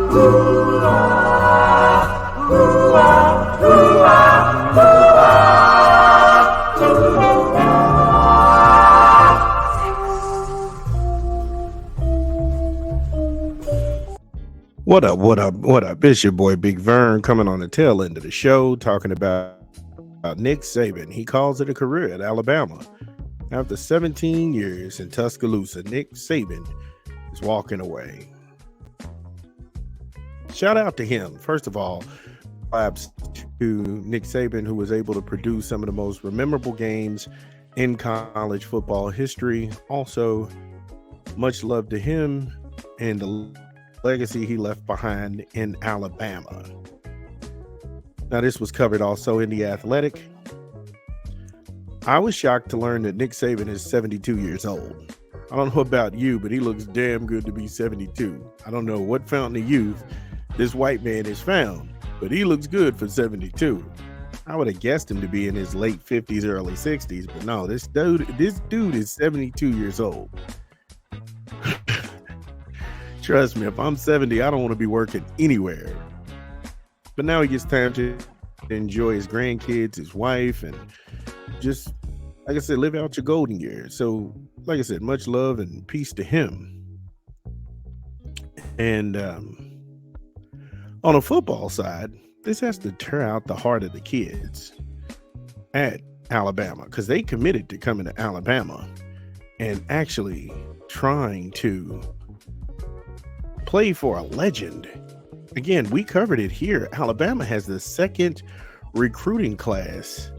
What up, what up, what up? It's your boy Big Vern coming on the tail end of the show talking about Nick Saban. He calls it a career at Alabama. After 17 years in Tuscaloosa, Nick Saban is walking away. Shout out to him. First of all, perhaps to Nick Saban, who was able to produce some of the most memorable games in college football history. Also, much love to him and the legacy he left behind in Alabama. Now, this was covered also in The Athletic. I was shocked to learn that Nick Saban is 72 years old. I don't know about you, but he looks damn good to be 72. I don't know what fountain of youth this white man has found, but he looks good for 72. I would have guessed him to be in his late 50s, early 60s, but no, this dude is 72 years old. Trust me, if I'm 70, I don't want to be working anywhere. But now he gets time to enjoy his grandkids, his wife, and just, like I said, live out your golden years. So, like I said, much love and peace to him. And on a football side, this has to tear out the heart of the kids at Alabama, because they committed to coming to Alabama and actually trying to play for a legend. Again, we covered it here. Alabama has the second recruiting class.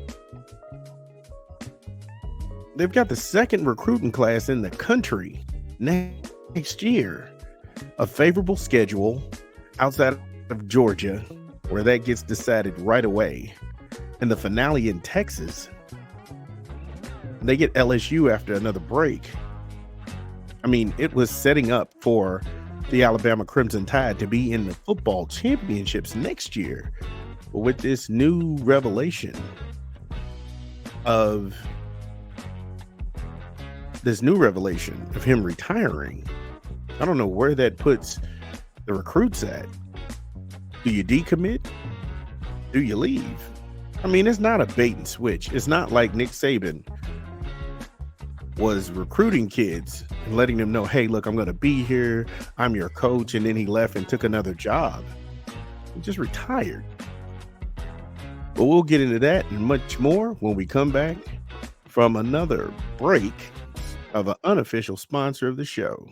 They've got the second recruiting class in the country next year. A favorable schedule outside of Georgia, where that gets decided right away. And the finale in Texas. They get LSU after another break. I mean, it was setting up for the Alabama Crimson Tide to be in the football championships next year. But with this new revelation of him retiring, I don't know where that puts the recruits at. Do you decommit? Do you leave? I mean, it's not a bait and switch. It's not like Nick Saban was recruiting kids and letting them know, hey, look, I'm going to be here. I'm your coach. And then he left and took another job. He just retired. But we'll get into that and much more when we come back from another break of an unofficial sponsor of the show.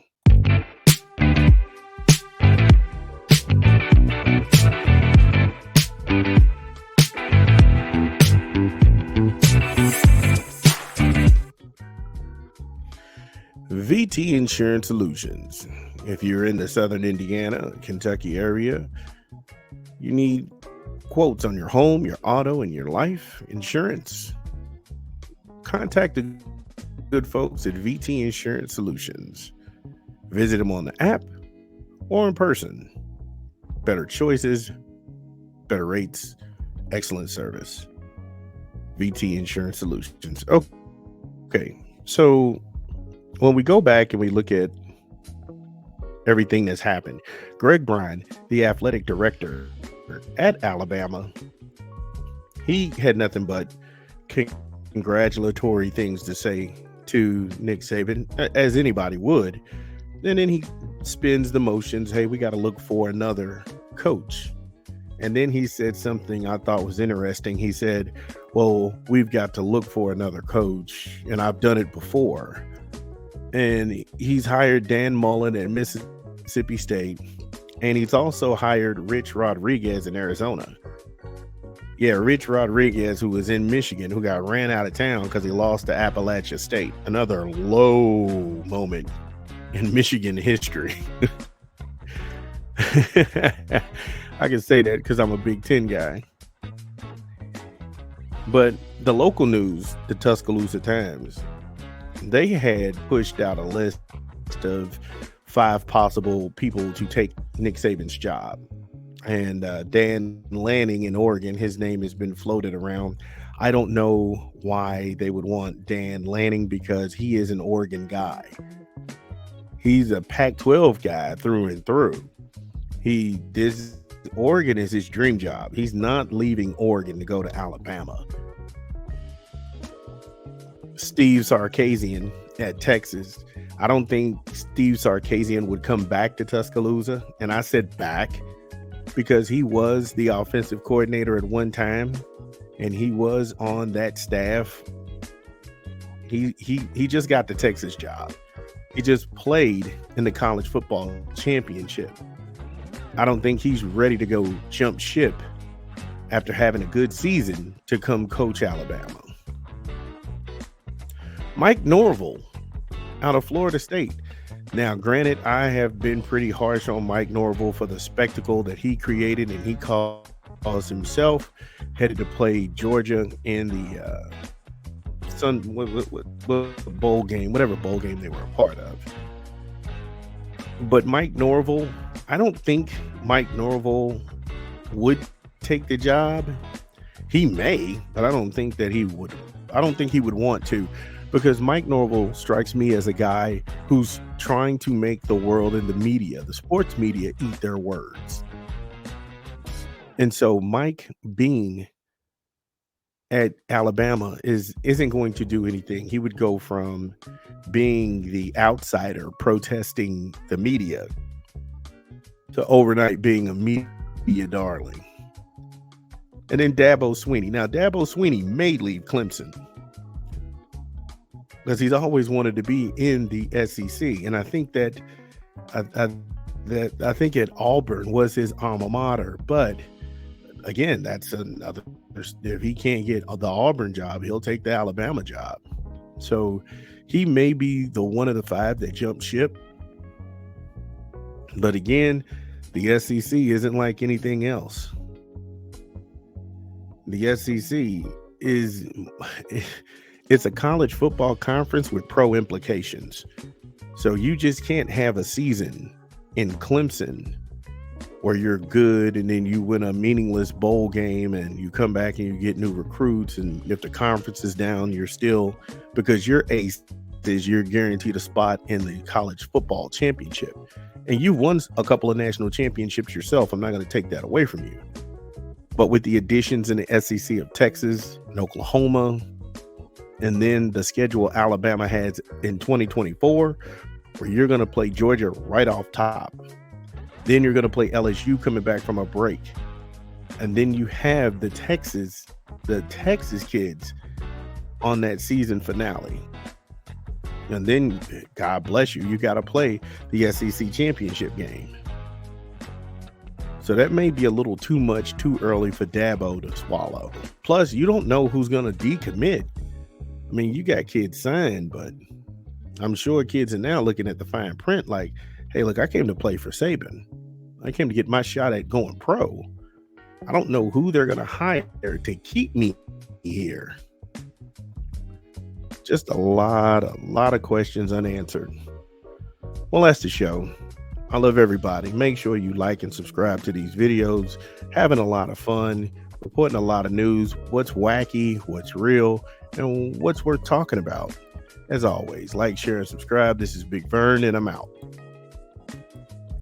VT Insurance Solutions. If you're in the southern Indiana, Kentucky area, you need quotes on your home, your auto, and your life insurance. Contact the good folks at VT Insurance Solutions. Visit them on the app or in person. Better choices, better rates, excellent service. VT Insurance Solutions. Okay, so when we go back and we look at everything that's happened, Greg Bryan, the athletic director at Alabama, he had nothing but congratulatory things to say to Nick Saban, as anybody would. And then he spins the motions. Hey, we got to look for another coach. And then he said something I thought was interesting. He said, well, we've got to look for another coach, and I've done it before. And he's hired Dan Mullen at Mississippi State, and he's also hired Rich Rodriguez in Arizona. Yeah, Rich Rodriguez, who was in Michigan, who got ran out of town because he lost to Appalachia State. Another low moment in Michigan history. I can say that because I'm a Big Ten guy. But the local news, the Tuscaloosa Times, they had pushed out a list of 5 possible people to take Nick Saban's job. And Dan Lanning in Oregon, his name has been floated around. I don't know why they would want Dan Lanning, because he is an Oregon guy. He's a Pac-12 guy through and through. This Oregon is his dream job. He's not leaving Oregon to go to Alabama. Steve Sarkisian at Texas. I don't think Steve Sarkisian would come back to Tuscaloosa. And I said back because he was the offensive coordinator at one time and he was on that staff. He just got the Texas job. He just played in the college football championship. I don't think he's ready to go jump ship after having a good season to come coach Alabama. Mike Norvell out of Florida State. Now, granted, I have been pretty harsh on Mike Norvell for the spectacle that he created, and he calls himself headed to play Georgia in the what bowl game, whatever bowl game they were a part of. But Mike Norvell, I don't think Mike Norvell would take the job. He may, but I don't think that he would. I don't think he would want to. Because Mike Norvell strikes me as a guy who's trying to make the world and the media, the sports media, eat their words. And so Mike being at Alabama isn't going to do anything. He would go from being the outsider protesting the media to overnight being a media darling. And then Dabo Swinney. Now, Dabo Swinney may leave Clemson, because he's always wanted to be in the SEC, and I think that I think at Auburn was his alma mater. But again, that's another. If he can't get the Auburn job, he'll take the Alabama job. So he may be the one of the five that jump ship. But again, the SEC isn't like anything else. The SEC is. It's a college football conference with pro implications. So you just can't have a season in Clemson where you're good and then you win a meaningless bowl game and you come back and you get new recruits. And if the conference is down, you're still, because your ace is you're guaranteed a spot in the college football championship. And you won a couple of national championships yourself. I'm not going to take that away from you. But with the additions in the SEC of Texas and Oklahoma, and then the schedule Alabama has in 2024, where you're going to play Georgia right off top. Then you're going to play LSU coming back from a break. And then you have the Texas kids on that season finale. And then, God bless you, you got to play the SEC championship game. So that may be a little too much too early for Dabo to swallow. Plus, you don't know who's going to decommit. I mean, you got kids signed, but I'm sure kids are now looking at the fine print like, hey, look, I came to play for Saban. I came to get my shot at going pro. I don't know who they're going to hire to keep me here. Just a lot of questions unanswered. Well, that's the show. I love everybody. Make sure you like and subscribe to these videos. Having a lot of fun. Reporting a lot of news. What's wacky, what's real, and what's worth talking about. As always, like, share, and subscribe. This is Big Vern, and I'm out.